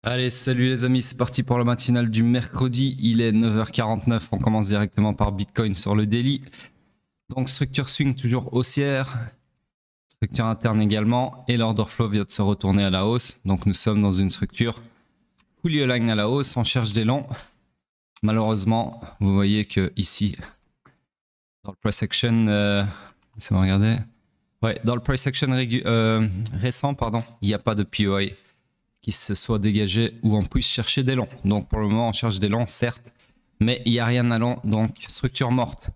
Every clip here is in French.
Allez, salut les amis, c'est parti pour la matinale du mercredi. Il est 9h49, on commence directement par Bitcoin sur le daily. Donc structure swing toujours haussière, structure interne également, et l'order flow vient de se retourner à la hausse. Donc nous sommes dans une structure fully aligned à la hausse, on cherche des longs. Malheureusement, vous voyez que ici, dans le price action, laissez-moi regarder. Ouais, dans le price action récent, pardon, il n'y a pas de POI qui se soit dégagé où on puisse chercher des longs. Donc pour le moment on cherche des longs certes, mais il n'y a rien à long, donc structure morte.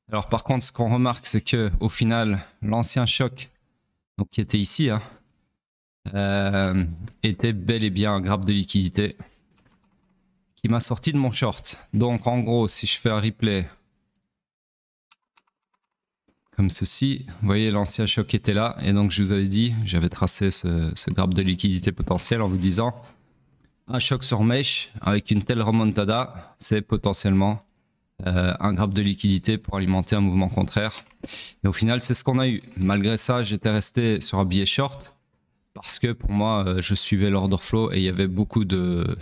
Alors par contre ce qu'on remarque c'est que au final l'ancien choc, donc qui était ici, était bel et bien un grappe de liquidité qui m'a sorti de mon short. Donc en gros si je fais un replay comme ceci, vous voyez l'ancien choc était là et donc je vous avais dit, j'avais tracé ce grappe de liquidité potentiel en vous disant un choc sur mèche avec une telle remontada, c'est potentiellement un grappe de liquidité pour alimenter un mouvement contraire. Et au final c'est ce qu'on a eu. Malgré ça j'étais resté sur un billet short parce que pour moi je suivais l'order flow et il y avait beaucoup de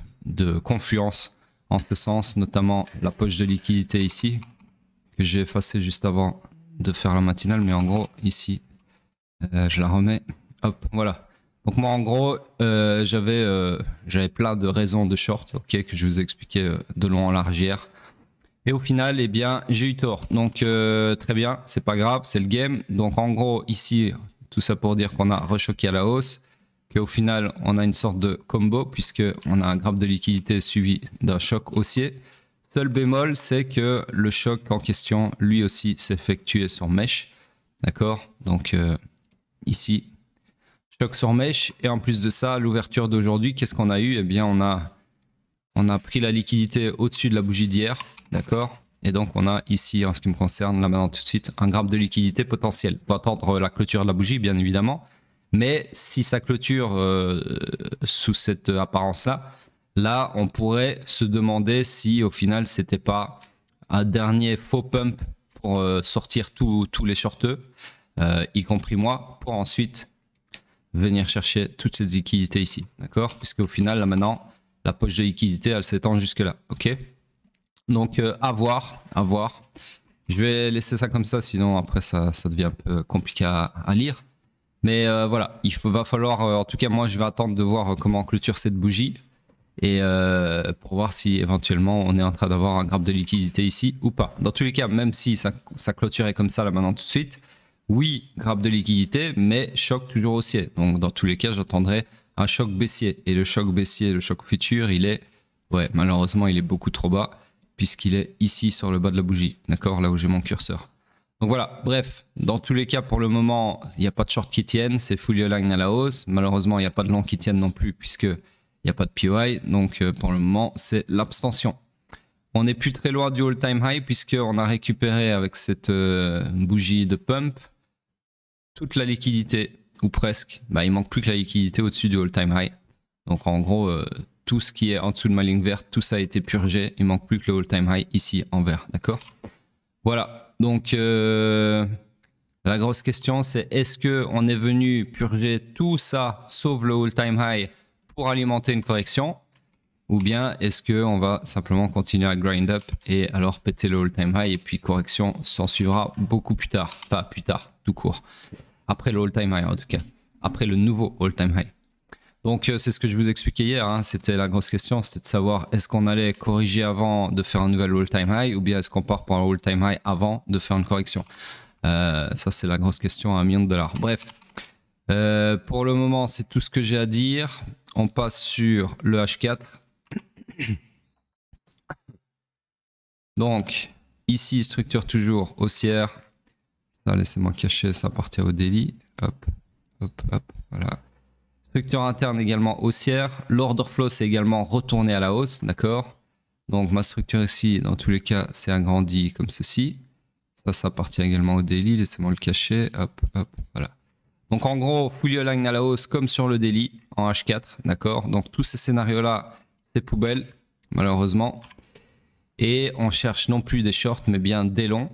confluence en ce sens, notamment la poche de liquidité ici que j'ai effacée juste avant de faire la matinale, mais en gros ici je la remets, hop, voilà. Donc moi en gros j'avais plein de raisons de short, ok, que je vous ai expliqué de long en large hier, et au final eh bien j'ai eu tort. Donc très bien, c'est pas grave, c'est le game. Donc en gros ici tout ça pour dire qu'on a rechoqué à la hausse, qu'au final on a une sorte de combo puisque on a un grappe de liquidité suivi d'un choc haussier. Seul bémol, c'est que le choc en question, lui aussi, s'effectuait sur mèche. D'accord? Donc ici, choc sur mèche. Et en plus de ça, l'ouverture d'aujourd'hui, qu'est-ce qu'on a eu? Eh bien, on a pris la liquidité au-dessus de la bougie d'hier. D'accord? Et donc, on a ici, en ce qui me concerne, là maintenant tout de suite, un grappe de liquidité potentiel. Il faut attendre la clôture de la bougie, bien évidemment. Mais si ça clôture sous cette apparence-là, là, on pourrait se demander si au final c'était pas un dernier faux pump pour sortir tous les shorteux, y compris moi, pour ensuite venir chercher toutes ces liquidités ici, d'accord? Puisque au final, là maintenant, la poche de liquidité, elle s'étend jusque là, ok? Donc à voir, à voir. Je vais laisser ça comme ça, sinon après ça devient un peu compliqué à lire. Mais voilà, va falloir, en tout cas moi je vais attendre de voir comment on clôture cette bougie. Et pour voir si éventuellement on est en train d'avoir un grappe de liquidité ici ou pas. Dans tous les cas, même si ça clôturait comme ça là maintenant tout de suite, oui, grappe de liquidité, mais choc toujours haussier. Donc dans tous les cas, j'attendrai un choc baissier. Et le choc baissier, le choc futur, il est, ouais, malheureusement, il est beaucoup trop bas puisqu'il est ici sur le bas de la bougie, d'accord, là où j'ai mon curseur. Donc voilà, bref, dans tous les cas, pour le moment, il n'y a pas de short qui tiennent, c'est fully aligned à la hausse. Malheureusement, il n'y a pas de long qui tiennent non plus puisque il n'y a pas de POI, donc pour le moment, c'est l'abstention. On n'est plus très loin du all-time high puisqu'on a récupéré avec cette bougie de pump toute la liquidité, ou presque. Bah, il manque plus que la liquidité au-dessus du all-time high. Donc en gros, tout ce qui est en dessous de ma ligne verte, tout ça a été purgé. Il manque plus que le all-time high ici en vert, d'accord? Voilà, donc la grosse question c'est est-ce qu'on est venu purger tout ça sauf le all-time high pour alimenter une correction, ou bien est-ce qu'on va simplement continuer à grind up et alors péter le all-time high et puis correction s'en suivra beaucoup plus tard, pas plus tard, tout court, après le all-time high en tout cas, après le nouveau all-time high. Donc c'est ce que je vous expliquais hier, hein. C'était la grosse question, c'était de savoir est-ce qu'on allait corriger avant de faire un nouvel all-time high ou bien est-ce qu'on part pour un all-time high avant de faire une correction. Ça c'est la grosse question à $1 million. Bref, pour le moment c'est tout ce que j'ai à dire. On passe sur le H4. Donc, ici, structure toujours haussière. Ça, laissez-moi cacher ça à partir au daily. Hop, hop, hop, voilà. Structure interne également haussière. L'order flow, c'est également retourné à la hausse, d'accord? Donc, ma structure ici, dans tous les cas, c'est agrandi comme ceci. Ça appartient également au daily. Laissez-moi le cacher. Hop, hop, voilà. Donc en gros, fully aligned à la hausse comme sur le daily en H4, d'accord? Donc tous ces scénarios-là, c'est poubelle, malheureusement. Et on cherche non plus des shorts, mais bien des longs.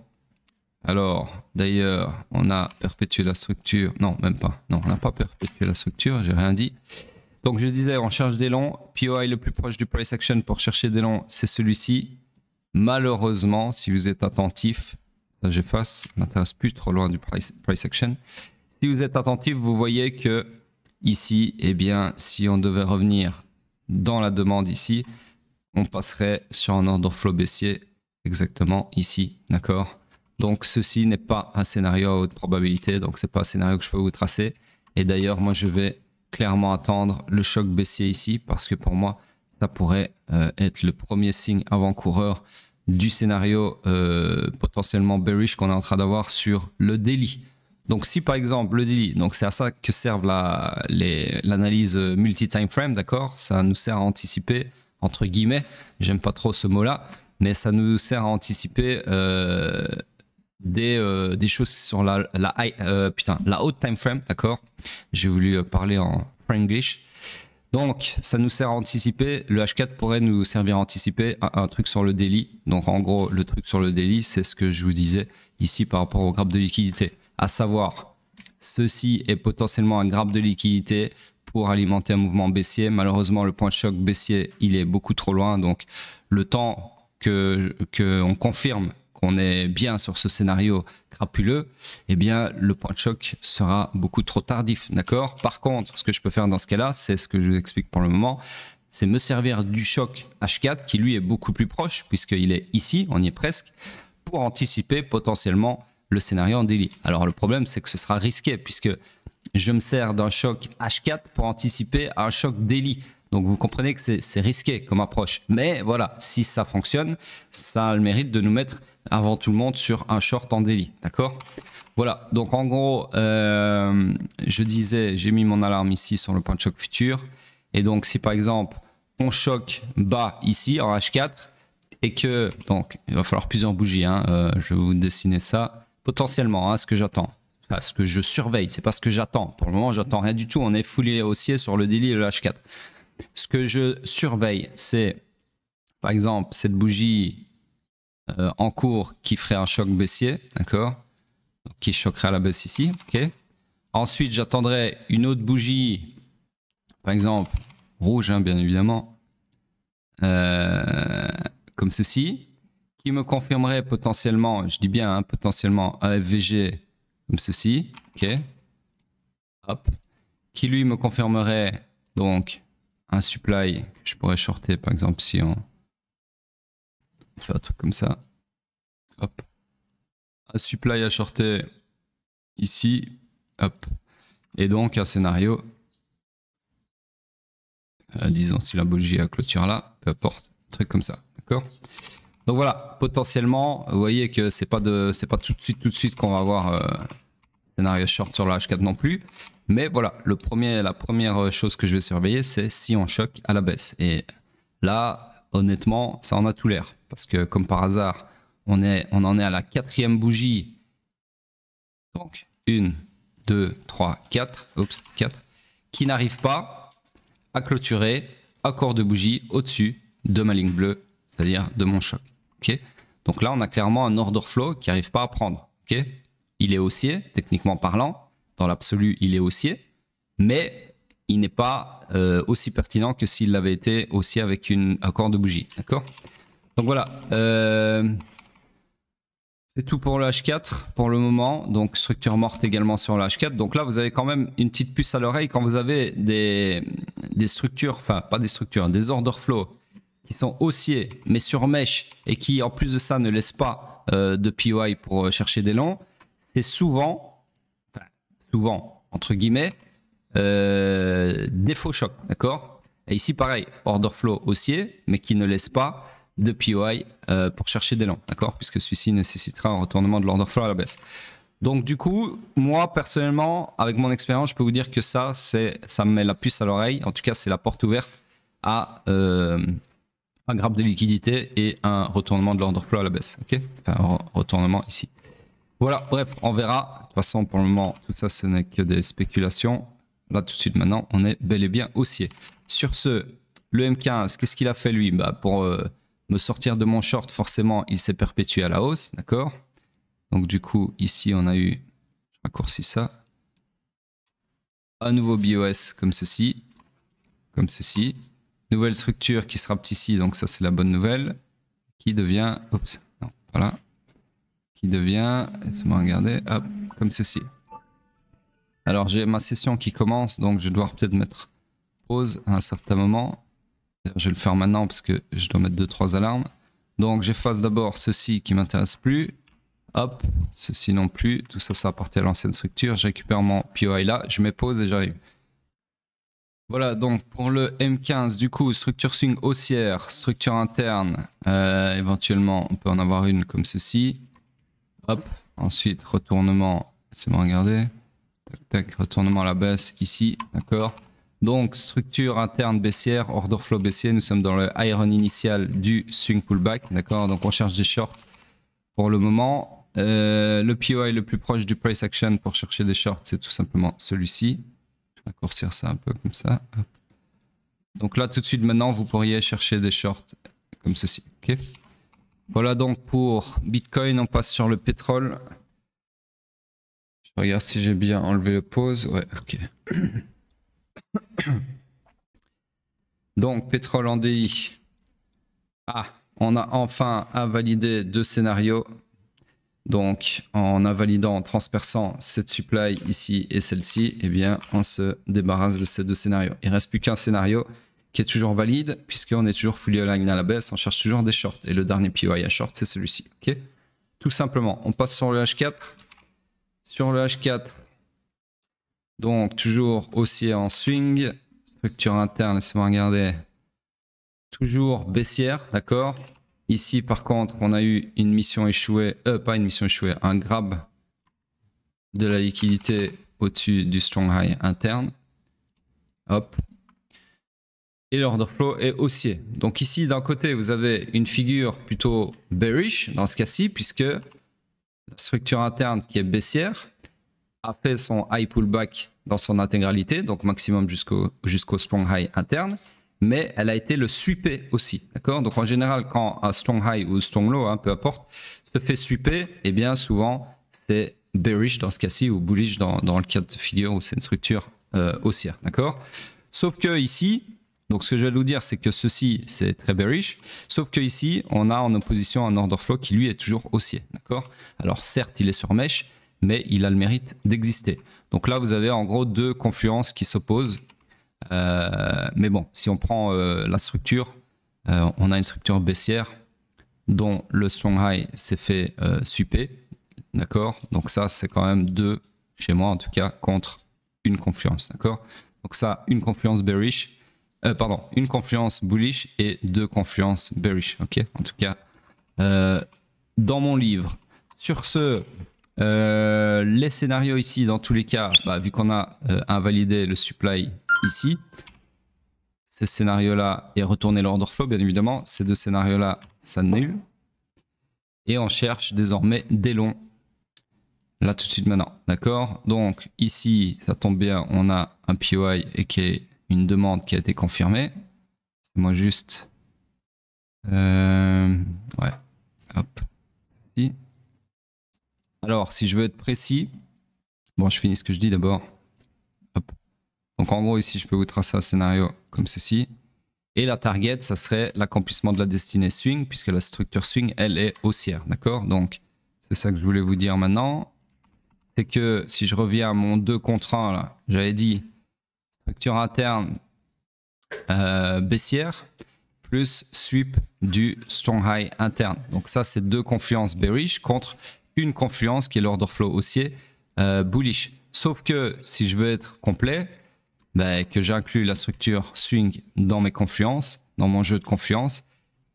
Alors, d'ailleurs, on a perpétué la structure. Non, même pas. Non, on n'a pas perpétué la structure, j'ai rien dit. Donc je disais, on cherche des longs. POI le plus proche du price action pour chercher des longs, c'est celui-ci. Malheureusement, si vous êtes attentif, j'efface, ça m'intéresse plus trop loin du price action. Si vous êtes attentif, vous voyez que ici, eh bien, si on devait revenir dans la demande ici, on passerait sur un order flow baissier exactement ici, d'accord? Donc ceci n'est pas un scénario à haute probabilité, donc c'est pas un scénario que je peux vous tracer. Et d'ailleurs, moi je vais clairement attendre le choc baissier ici parce que pour moi, ça pourrait être le premier signe avant-coureur du scénario potentiellement bearish qu'on est en train d'avoir sur le daily. Donc si par exemple le daily, donc c'est à ça que servent l'analyse multi-time frame, d'accord? Ça nous sert à anticiper, entre guillemets, j'aime pas trop ce mot-là, mais ça nous sert à anticiper des choses sur la haute time frame, d'accord? J'ai voulu parler en franglish. Donc, ça nous sert à anticiper. Le H4 pourrait nous servir à anticiper un truc sur le daily. Donc, en gros, le truc sur le daily, c'est ce que je vous disais ici par rapport au graphe de liquidité. À savoir, ceci est potentiellement un graphe de liquidité pour alimenter un mouvement baissier. Malheureusement, le point de choc baissier, il est beaucoup trop loin. Donc, le temps qu'on confirme qu'on est bien sur ce scénario crapuleux, eh bien, le point de choc sera beaucoup trop tardif, d'accord? Par contre, ce que je peux faire dans ce cas-là, c'est ce que je vous explique pour le moment, c'est me servir du choc H4, qui lui est beaucoup plus proche, puisqu'il est ici, on y est presque, pour anticiper potentiellement le scénario en daily. Alors, le problème, c'est que ce sera risqué, puisque je me sers d'un choc H4 pour anticiper un choc daily. Donc vous comprenez que c'est risqué comme approche. Mais voilà, si ça fonctionne, ça a le mérite de nous mettre avant tout le monde sur un short en daily. D'accord? Voilà, donc en gros, je disais, j'ai mis mon alarme ici sur le point de choc futur. Et donc si par exemple, on choque bas ici en H4 et que, donc il va falloir plusieurs bougies, hein, je vais vous dessiner ça potentiellement, hein, ce que j'attends. Enfin, ce que je surveille, c'est pas ce que j'attends. Pour le moment, j'attends rien du tout. On est foulé haussier sur le daily et le H4. Ce que je surveille, c'est par exemple cette bougie en cours qui ferait un choc baissier, d'accord? Qui choquerait à la baisse ici, ok? Ensuite, j'attendrai une autre bougie, par exemple rouge, hein, bien évidemment, comme ceci, qui me confirmerait potentiellement, je dis bien hein, potentiellement un FVG comme ceci, ok? Hop. Qui lui me confirmerait donc un supply que je pourrais shorter par exemple si on fait un truc comme ça. Hop. Un supply à shorter ici. Hop. Et donc un scénario. Disons si la bougie à clôture là, peu importe. Un truc comme ça. D'accord? Donc voilà, potentiellement, vous voyez que c'est pas tout de suite qu'on va avoir scénario short sur le H4 non plus. Mais voilà, la première chose que je vais surveiller, c'est si on choque à la baisse. Et là, honnêtement, ça en a tout l'air. Parce que comme par hasard, on en est à la 4e bougie. Donc, 1, 2, 3, 4. Oups, 4. Qui n'arrive pas à clôturer un corps de bougie au-dessus de ma ligne bleue, c'est-à-dire de mon choc. Okay, donc là, on a clairement un order flow qui n'arrive pas à prendre. Okay, il est haussier, techniquement parlant. Dans l'absolu, il est haussier, mais il n'est pas aussi pertinent que s'il avait été haussier avec un corps de bougie. D'accord? Donc voilà. C'est tout pour le H4 pour le moment. Donc structure morte également sur le H4. Donc là, vous avez quand même une petite puce à l'oreille quand vous avez des structures, enfin pas des structures, des order flow qui sont haussiers, mais sur mèche et qui en plus de ça ne laissent pas de POI pour chercher des longs. C'est souvent entre guillemets, des faux chocs, d'accord? Et ici, pareil, order flow haussier, mais qui ne laisse pas de POI pour chercher des longs, d'accord? Puisque celui-ci nécessitera un retournement de l'order flow à la baisse. Donc du coup, moi personnellement, avec mon expérience, je peux vous dire que ça me met la puce à l'oreille. En tout cas, c'est la porte ouverte à un graphe de liquidité et un retournement de l'order flow à la baisse, ok? Enfin, un retournement ici. Voilà, bref, on verra. De toute façon, pour le moment, tout ça, ce n'est que des spéculations. Là, tout de suite, maintenant, on est bel et bien haussier. Sur ce, le M15, qu'est-ce qu'il a fait, lui? Pour me sortir de mon short, forcément, il s'est perpétué à la hausse, d'accord? Donc, du coup, ici, on a eu, je raccourcis ça, un nouveau BOS comme ceci. comme ceci. Nouvelle structure qui se rapte ici, donc ça c'est la bonne nouvelle. Qui devient, oups, non, voilà. Qui devient, laissez-moi regarder, hop, comme ceci. Alors j'ai ma session qui commence, donc je dois peut-être mettre pause à un certain moment. Je vais le faire maintenant parce que je dois mettre 2-3 alarmes. Donc j'efface d'abord ceci qui m'intéresse plus. Hop, ceci non plus. Tout ça, ça appartient à l'ancienne structure. Je récupère mon POI là, je mets pause et j'arrive. Voilà, donc pour le M15, du coup, structure swing haussière, structure interne. Éventuellement, on peut en avoir une comme ceci. Hop, ensuite retournement, laissez-moi regarder. Tac, tac, retournement à la baisse ici, d'accord. Donc structure interne baissière, order flow baissier, nous sommes dans le iron initial du swing pullback, d'accord. Donc on cherche des shorts pour le moment. Le POI le plus proche du price action pour chercher des shorts, c'est tout simplement celui-ci. Je vais raccourcir ça un peu comme ça. Hop. Donc là tout de suite maintenant vous pourriez chercher des shorts comme ceci, ok. Voilà donc pour Bitcoin, on passe sur le pétrole. Je regarde si j'ai bien enlevé le pause. Ouais, ok. Donc pétrole en DI. Ah, on a enfin à valider 2 scénarios. Donc en invalidant, en transperçant cette supply ici et celle-ci, eh bien on se débarrasse de ces 2 scénarios. Il ne reste plus qu'un scénario qui est toujours valide, puisqu'on est toujours fully aligned à la baisse, on cherche toujours des shorts. Et le dernier POI à short, c'est celui-ci. Okay, tout simplement, on passe sur le H4. Sur le H4, donc toujours haussier en swing. Structure interne, laissez-moi regarder. Toujours baissière, d'accord. Ici, par contre, on a eu une mission échouée, pas une mission échouée, un grab de la liquidité au-dessus du strong high interne. Hop. Et l'order flow est haussier. Donc ici, d'un côté, vous avez une figure plutôt bearish dans ce cas-ci, puisque la structure interne qui est baissière a fait son high pullback dans son intégralité, donc maximum jusqu'au strong high interne, mais elle a été le sweeper aussi. D'accord. Donc en général, quand un strong high ou strong low, hein, peu importe, se fait sweeper, eh bien souvent c'est bearish dans ce cas-ci ou bullish dans le cas de figure où c'est une structure haussière. D'accord. Sauf que ici, donc ce que je vais vous dire, c'est que ceci, c'est très bearish, sauf que ici, on a en opposition un order flow qui lui est toujours haussier, d'accord. Alors certes, il est sur mèche, mais il a le mérite d'exister. Donc là, vous avez en gros 2 confluences qui s'opposent. Mais bon, si on prend la structure, on a une structure baissière dont le strong high s'est fait sweeper, d'accord. Donc ça, c'est quand même 2, chez moi en tout cas, contre une confluence, d'accord. Donc ça, une confluence bearish. Une confluence bullish et 2 confluences bearish. Ok, en tout cas, dans mon livre. Sur ce, les scénarios ici, dans tous les cas, vu qu'on a invalidé le supply ici, ces scénarios-là et retourner l'order flow, bien évidemment, ces 2 scénarios-là s'annulent. Et on cherche désormais des longs. Là, tout de suite maintenant. D'accord. Donc, ici, ça tombe bien, on a un POI et qui est une demande qui a été confirmée. C'est moi juste. Ouais. Hop. Ici. Alors, si je veux être précis, bon, je finis ce que je dis d'abord. Hop. Donc, en gros, ici, je peux vous tracer un scénario comme ceci. Et la target, ça serait l'accomplissement de la destinée swing, puisque la structure swing, elle est haussière. D'accord. Donc, c'est ça que je voulais vous dire maintenant. C'est que si je reviens à mon 2 contre 1, là, j'avais dit structure interne baissière plus sweep du strong high interne. Donc ça, c'est 2 confluences bearish contre une confluence qui est l'order flow haussier bullish. Sauf que si je veux être complet, que j'inclus la structure swing dans mes confluences, dans mon jeu de confluence,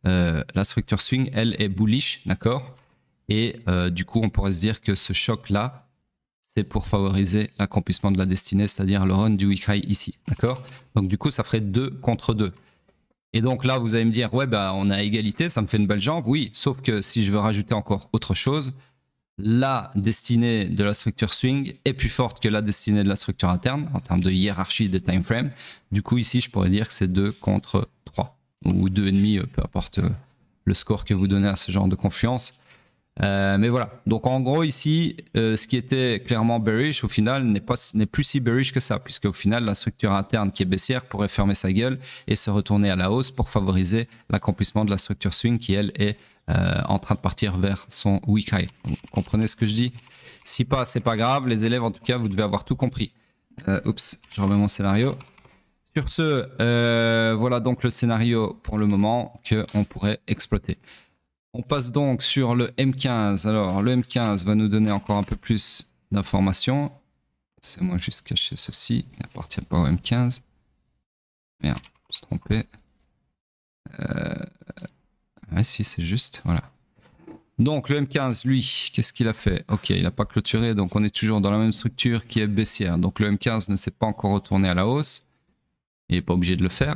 la structure swing, elle est bullish, d'accord. Et du coup, on pourrait se dire que ce choc-là, c'est pour favoriser l'accomplissement de la destinée, c'est-à-dire le run du weak high ici, d'accord. Donc du coup, ça ferait 2 contre 2. Et donc là, vous allez me dire, ouais, on a égalité, ça me fait une belle jambe. Oui, sauf que si je veux rajouter encore autre chose, la destinée de la structure swing est plus forte que la destinée de la structure interne en termes de hiérarchie des time frames. Du coup, ici, je pourrais dire que c'est 2 contre 3 ou 2,5, peu importe le score que vous donnez à ce genre de confluence. Mais voilà. Donc en gros ici, ce qui était clairement bearish au final n'est plus si bearish que ça, puisque au final la structure interne qui est baissière pourrait fermer sa gueule et se retourner à la hausse pour favoriser l'accomplissement de la structure swing qui elle est en train de partir vers son weak high. Vous comprenez ce que je dis? Si pas, c'est pas grave. Les élèves en tout cas, vous devez avoir tout compris. Oups, je remets mon scénario. Sur ce, voilà donc le scénario pour le moment qu'on pourrait exploiter. On passe donc sur le M15. Alors, le M15 va nous donner encore un peu plus d'informations. C'est moi juste cacher ceci. Il n'appartient pas au M15. Merde, je me suis trompé. Ouais, si, c'est juste. Voilà. Donc, le M15, lui, qu'est-ce qu'il a fait? Ok, il n'a pas clôturé. Donc, on est toujours dans la même structure qui est baissière. Donc, le M15 ne s'est pas encore retourné à la hausse. Il n'est pas obligé de le faire.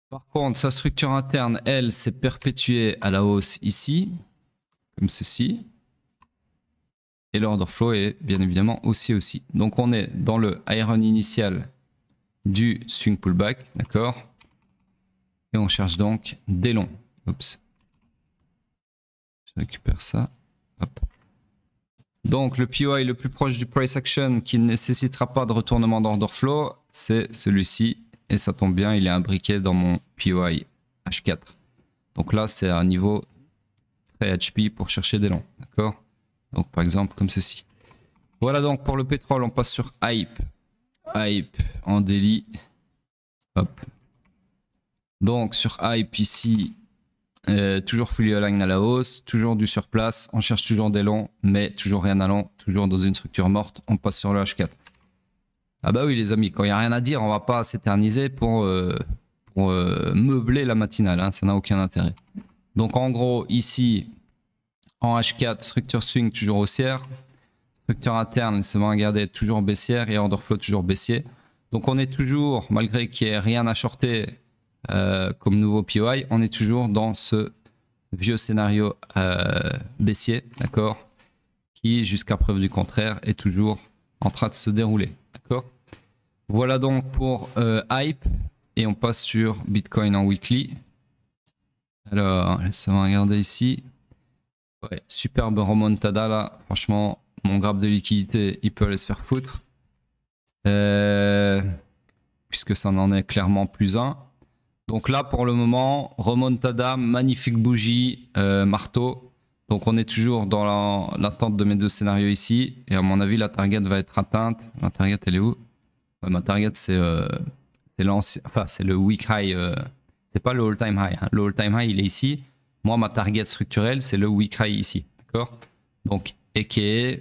Par contre, sa structure interne, elle, s'est perpétuée à la hausse ici, comme ceci. Et l'order flow est bien évidemment aussi. Donc on est dans le high run initial du swing pullback, d'accord? Et on cherche donc des longs. Oups. Je récupère ça. Hop. Donc le POI le plus proche du price action qui ne nécessitera pas de retournement d'order flow, c'est celui-ci. Et ça tombe bien, il est imbriqué dans mon POI H4. Donc là, c'est un niveau très HP pour chercher des longs. D'accord? Donc par exemple, comme ceci. Voilà donc pour le pétrole, on passe sur Hype. Hype en daily. Hop. Donc sur Hype ici, toujours fully aligned à la hausse, toujours du surplace. On cherche toujours des longs, mais toujours rien à long, toujours dans une structure morte. On passe sur le H4. Ah bah oui les amis, quand il n'y a rien à dire, on va pas s'éterniser pour meubler la matinale, hein, ça n'a aucun intérêt. Donc en gros ici, en H4, structure swing toujours haussière, structure interne, laissez-moi regarder, toujours baissière et order flow toujours baissier. Donc on est toujours, malgré qu'il n'y ait rien à shorter comme nouveau POI, on est toujours dans ce vieux scénario baissier, d'accord, qui jusqu'à preuve du contraire est toujours en train de se dérouler, d'accord. Voilà donc pour Hype et on passe sur Bitcoin en weekly. Alors, laissez-moi regarder ici. Ouais, superbe remontada là. Franchement, mon graphe de liquidité, il peut aller se faire foutre. Puisque ça n'en est clairement plus un. Donc là, pour le moment, remontada, magnifique bougie, marteau. Donc on est toujours dans l'attente de mes deux scénarios ici. Et à mon avis, la target va être atteinte. La target, elle est où? Ouais, ma target, c'est l'ancien, enfin, c'est le week high. C'est pas le all-time high. Hein. Le all-time high, il est ici. Moi, ma target structurelle, c'est le week high ici. D'accord? Donc, aka,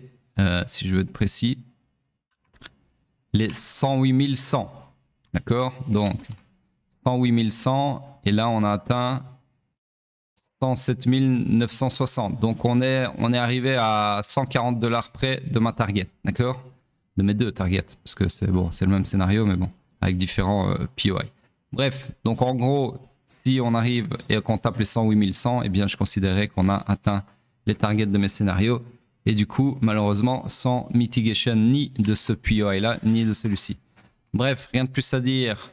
si je veux être précis, les 108 100. D'accord? Donc, 108 100. Et là, on a atteint 107 960. Donc, on est arrivé à 140 $ près de ma target. D'accord? De mes deux targets. Parce que c'est bon, c'est le même scénario, mais bon, avec différents POI. Bref, donc en gros, si on arrive et qu'on tape les 108 100, eh bien, je considérais qu'on a atteint les targets de mes scénarios. Et du coup, malheureusement, sans mitigation ni de ce POI-là, ni de celui-ci. Bref, rien de plus à dire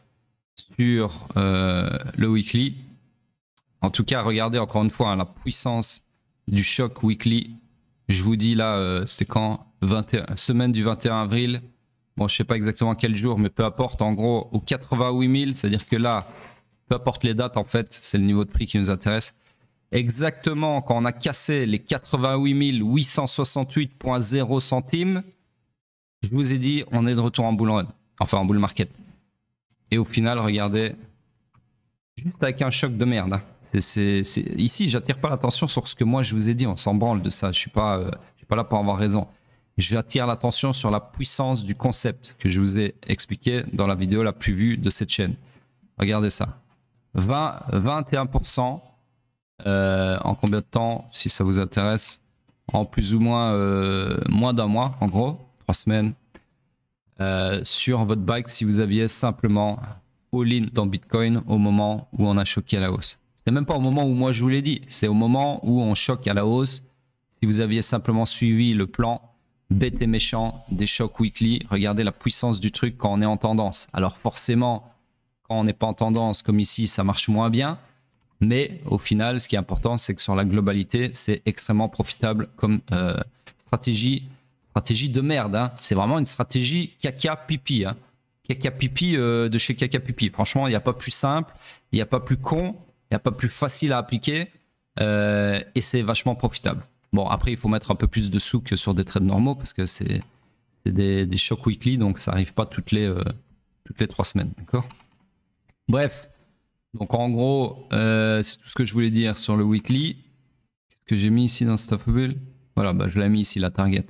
sur le weekly. En tout cas, regardez encore une fois hein, la puissance du choc weekly. Je vous dis là, c'est quand 21, semaine du 21 avril. Bon, je sais pas exactement quel jour, mais peu importe. En gros, aux 88 000, c'est-à-dire que là, peu importe les dates, en fait, c'est le niveau de prix qui nous intéresse. Exactement, quand on a cassé les 88 868,0 centimes, je vous ai dit, on est de retour en bull run. Enfin, en bull market. Et au final, regardez, juste avec un choc de merde. Hein. Ici, j'attire pas l'attention sur ce que moi je vous ai dit. On s'en branle de ça. Je suis pas là pour avoir raison. J'attire l'attention sur la puissance du concept que je vous ai expliqué dans la vidéo la plus vue de cette chaîne. Regardez ça. 21% en combien de temps, si ça vous intéresse? En plus ou moins moins d'un mois, en gros, 3 semaines. Sur votre bike si vous aviez simplement all-in dans Bitcoin au moment où on a choqué à la hausse. C'est même pas au moment où moi je vous l'ai dit, c'est au moment où on choque à la hausse. Si vous aviez simplement suivi le plan bête et méchant des chocs weekly, regardez la puissance du truc quand on est en tendance. Alors forcément, quand on n'est pas en tendance comme ici, ça marche moins bien. Mais au final, ce qui est important, c'est que sur la globalité, c'est extrêmement profitable comme stratégie de merde. Hein. C'est vraiment une stratégie caca pipi. Hein. Caca pipi de chez caca pipi. Franchement, il n'y a pas plus simple, il n'y a pas plus con, il n'y a pas plus facile à appliquer et c'est vachement profitable. Bon, après, il faut mettre un peu plus de sous que sur des trades normaux parce que c'est des shocks weekly, donc ça n'arrive pas toutes les 3 semaines. D'accord. Bref, donc en gros, c'est tout ce que je voulais dire sur le weekly. Qu'est-ce que j'ai mis ici dans Stoppable? Voilà, bah, je l'ai mis ici, la target.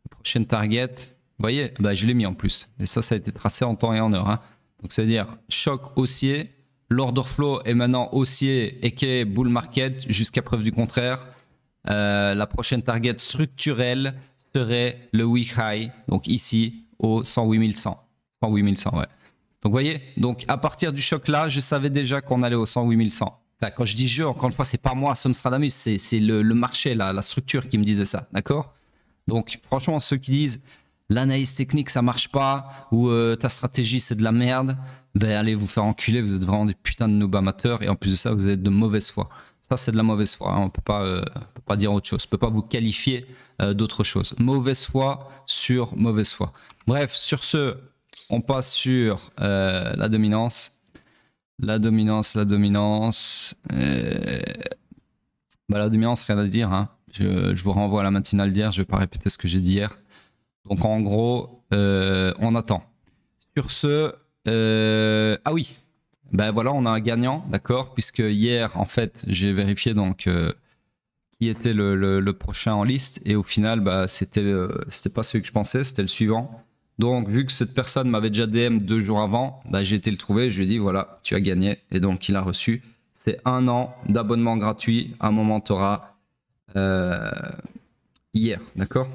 La prochaine target, vous voyez, bah, je l'ai mis en plus. Et ça a été tracé en temps et en heure. Hein. Donc, c'est-à-dire choc haussier, l'order flow est maintenant haussier et qu'est bull market jusqu'à preuve du contraire. La prochaine target structurelle serait le week high, donc ici au 108 100. 108 100, ouais. Donc, vous voyez, donc à partir du choc là, je savais déjà qu'on allait au 108 100. Enfin, quand je dis je, encore une fois, c'est pas moi, Somstradamus, c'est le marché, la structure qui me disait ça, d'accord? Donc, franchement, ceux qui disent l'analyse technique ça marche pas ou ta stratégie c'est de la merde, ben allez vous faire enculer, vous êtes vraiment des putains de noobs amateurs et en plus de ça, vous êtes de mauvaise foi. Ça, c'est de la mauvaise foi, hein. On peut pas dire autre chose, on peut pas vous qualifier d'autre chose. Mauvaise foi sur mauvaise foi. Bref, sur ce, on passe sur la dominance. La dominance. Bah, la dominance, rien à dire. Hein. Je vous renvoie à la matinale d'hier. Je ne vais pas répéter ce que j'ai dit hier. Donc, en gros, on attend. Sur ce, ah oui. Ben voilà, on a un gagnant, d'accord. Puisque hier, en fait, j'ai vérifié donc qui était le prochain en liste. Et au final, bah, c'était pas celui que je pensais. C'était le suivant. Donc, vu que cette personne m'avait déjà DM 2 jours avant, bah, j'ai été le trouver. Je lui ai dit, voilà, tu as gagné. Et donc, il a reçu. C'est 1 an d'abonnement gratuit à mon mentorat hier. D'accord?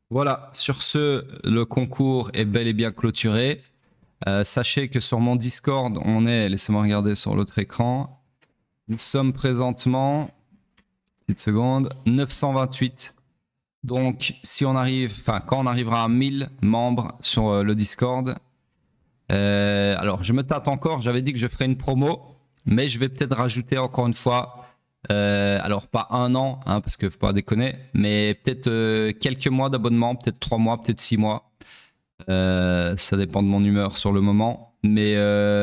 Voilà. Sur ce, le concours est bel et bien clôturé. Sachez que sur mon Discord, on est, laissez-moi regarder sur l'autre écran. Nous sommes présentement, petite seconde, 928. Donc, si on arrive, enfin, quand on arrivera à 1000 membres sur le Discord, alors je me tâte encore, j'avais dit que je ferais une promo, mais je vais peut-être rajouter encore une fois, alors pas 1 an, hein, parce que faut pas déconner, mais peut-être quelques mois d'abonnement, peut-être 3 mois, peut-être 6 mois. Ça dépend de mon humeur sur le moment, mais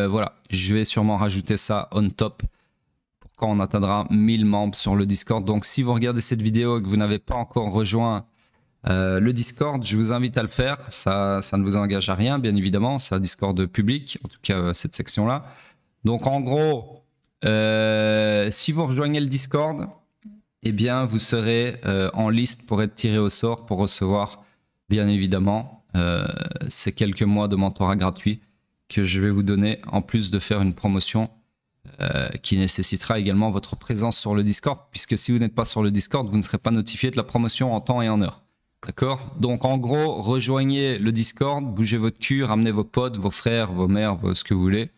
voilà, je vais sûrement rajouter ça on top. Quand on atteindra 1000 membres sur le Discord. Donc si vous regardez cette vidéo et que vous n'avez pas encore rejoint le Discord, je vous invite à le faire. Ça ne vous engage à rien, bien évidemment. C'est un Discord public, en tout cas cette section-là. Donc en gros, si vous rejoignez le Discord, eh bien vous serez en liste pour être tiré au sort pour recevoir, bien évidemment, ces quelques mois de mentorat gratuit que je vais vous donner, en plus de faire une promotion qui nécessitera également votre présence sur le Discord, puisque si vous n'êtes pas sur le Discord, vous ne serez pas notifié de la promotion en temps et en heure. D'accord? Donc en gros, rejoignez le Discord, bougez votre cul, ramenez vos potes, vos frères, vos mères, ce que vous voulez,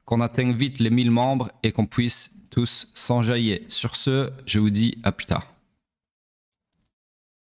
qu'on atteigne vite les 1000 membres et qu'on puisse tous s'enjailler. Sur ce, je vous dis à plus tard.